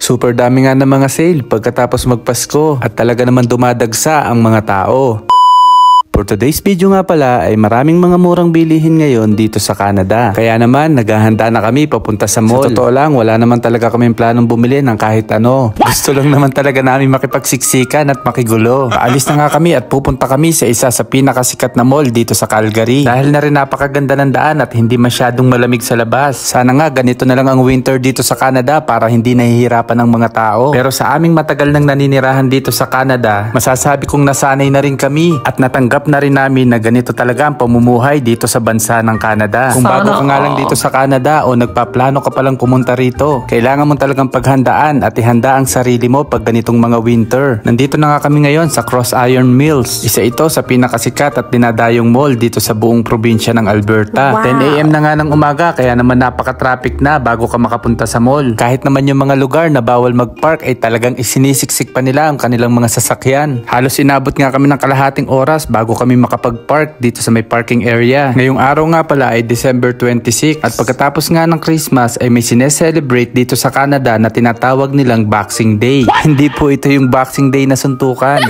Super dami nga ng mga sale pagkatapos magpasko at talaga naman dumadagsa ang mga tao. For today's video nga pala ay maraming mga murang bilihin ngayon dito sa Canada. Kaya naman naghahanda na kami papunta sa mall. Sa totoo lang wala naman talaga kaming planong bumili ng kahit ano. Gusto lang naman talaga namin makipagsiksikan at makigulo. Paalis na nga kami at pupunta kami sa isa sa pinakasikat na mall dito sa Calgary. Dahil na rin napakaganda ng daan at hindi masyadong malamig sa labas. Sana nga ganito na lang ang winter dito sa Canada para hindi nahihirapan ng mga tao. Pero sa aming matagal nang naninirahan dito sa Canada, masasabi kong nasanay na rin kami at natanggap na rin namin na ganito talaga ang pamumuhay dito sa bansa ng Canada. Kung bago ka nga lang dito sa Canada o nagpaplano ka palang pumunta rito, kailangan mo talagang paghandaan at ihanda ang sarili mo pag ganitong mga winter. Nandito na nga kami ngayon sa Cross Iron Mills. Isa ito sa pinakasikat at dinadayong mall dito sa buong probinsya ng Alberta. Wow. 10 AM na nga ng umaga kaya naman napaka-traffic na bago ka makapunta sa mall. Kahit naman yung mga lugar na bawal mag-park ay talagang isinisiksik pa nila ang kanilang mga sasakyan. Halos inabot nga kami ng kalahating oras bago kami makapag-park dito sa may parking area. Ngayong araw nga pala ay December 26 at pagkatapos nga ng Christmas ay may sineselebrate dito sa Canada na tinatawag nilang Boxing Day. Hindi po ito yung Boxing Day na suntukan.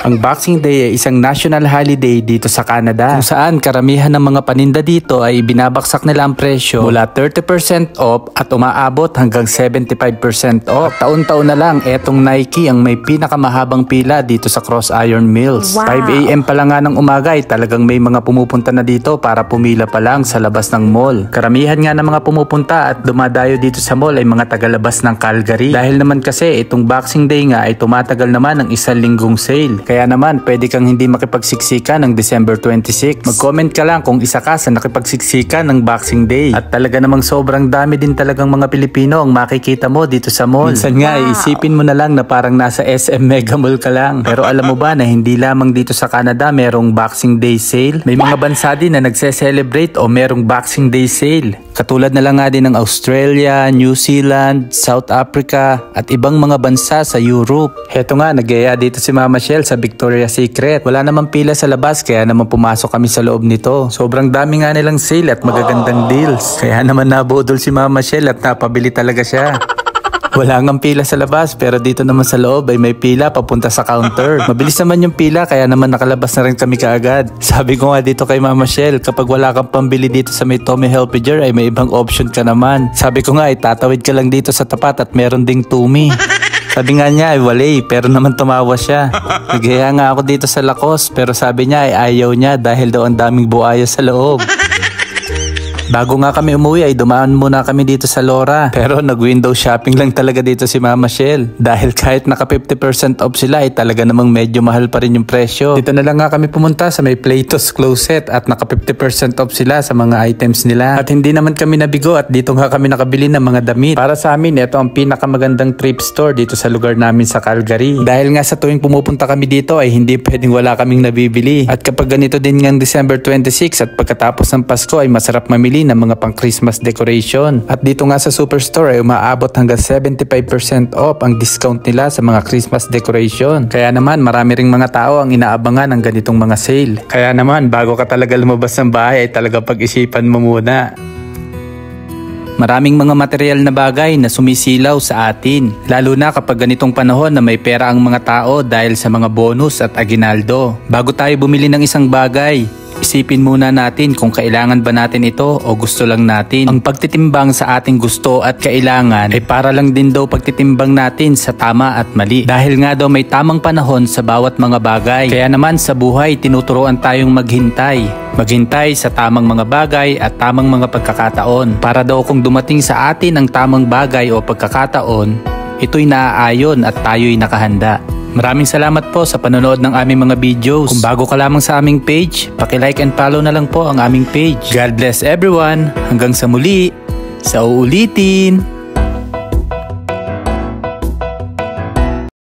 Ang Boxing Day ay isang national holiday dito sa Canada kung saan karamihan ng mga paninda dito ay binabaksak nila ang presyo mula 30% off at umaabot hanggang 75% off. Taon-taon na lang etong Nike ang may pinakamahabang pila dito sa Cross Iron Mills. Wow. 5 AM pa lang nga ng umaga ay talagang may mga pumupunta na dito para pumila pa lang sa labas ng mall. Karamihan nga ng mga pumupunta at dumadayo dito sa mall ay mga tagalabas ng Calgary. Dahil naman kasi itong Boxing Day nga ay tumatagal naman ng 1 linggong sale. Kaya naman pwede kang hindi makipagsiksika ng December 26. Mag-comment ka lang kung isa ka sa nakipagsiksika ng Boxing Day. At talaga namang sobrang dami din talagang mga Pilipino ang makikita mo dito sa mall. Minsan nga isipin mo na lang na parang nasa SM Mega Mall ka lang. Pero alam mo ba na hindi lamang dito sa Canada merong Boxing Day sale? May mga bansa din na nagse-celebrate o merong Boxing Day sale. Katulad na lang nga din ng Australia, New Zealand, South Africa at ibang mga bansa sa Europe. Heto nga, nagyaya dito si Mama Shell sa Victoria's Secret. Wala namang pila sa labas kaya naman pumasok kami sa loob nito. Sobrang dami nga nilang sale at magagandang deals. Kaya naman nabudol si Mama Shell at napabili talaga siya. Wala ngang pila sa labas pero dito naman sa loob ay may pila papunta sa counter. Mabilis naman yung pila kaya naman nakalabas na rin kami kaagad. Sabi ko nga dito kay Mama Shell, kapag wala kang pambili dito sa may Tommy Hilfiger ay may ibang option ka naman. Sabi ko nga itatawid ka lang dito sa tapat at meron ding Tumi. Sabi nga niya ay wala pero naman tumawa siya. Nagaya nga ako dito sa Lacoste pero sabi niya ay ayaw niya dahil daw ang daming buhaya sa loob. Bago nga kami umuwi ay dumaan muna kami dito sa Laura. Pero nag-window shopping lang talaga dito si Mama Shell. Dahil kahit naka 50% off sila ay talaga namang medyo mahal pa rin yung presyo. Dito na lang nga kami pumunta sa may Plato's Closet at naka 50% off sila sa mga items nila. At hindi naman kami nabigo at dito nga kami nakabili ng mga damit. Para sa amin ito ang pinakamagandang thrift store dito sa lugar namin sa Calgary. Dahil nga sa tuwing pumupunta kami dito ay hindi pwedeng wala kaming nabibili. At kapag ganito din ngang December 26 at pagkatapos ng Pasko ay masarap mamili ng mga pang Christmas decoration. At dito nga sa Superstore ay umaabot hanggang 75% off ang discount nila sa mga Christmas decoration. Kaya naman marami ring mga tao ang inaabangan ng ganitong mga sale. Kaya naman bago ka talaga lumabas ng bahay ay talaga pag-isipan mo muna. Maraming mga material na bagay na sumisilaw sa atin. Lalo na kapag ganitong panahon na may pera ang mga tao dahil sa mga bonus at aginaldo. Bago tayo bumili ng isang bagay, isipin muna natin kung kailangan ba natin ito o gusto lang natin. Ang pagtitimbang sa ating gusto at kailangan ay para lang din daw pagtitimbang natin sa tama at mali. Dahil nga daw may tamang panahon sa bawat mga bagay. Kaya naman sa buhay tinuturuan tayong maghintay. Maghintay sa tamang mga bagay at tamang mga pagkakataon. Para daw kung dumating sa atin ang tamang bagay o pagkakataon, ito'y naaayon at tayo'y nakahanda. Maraming salamat po sa panonood ng aming mga videos. Kung bago ka lamang sa aming page, paki-like and follow na lang po ang aming page. God bless everyone. Hanggang sa muli. Sa uulitin.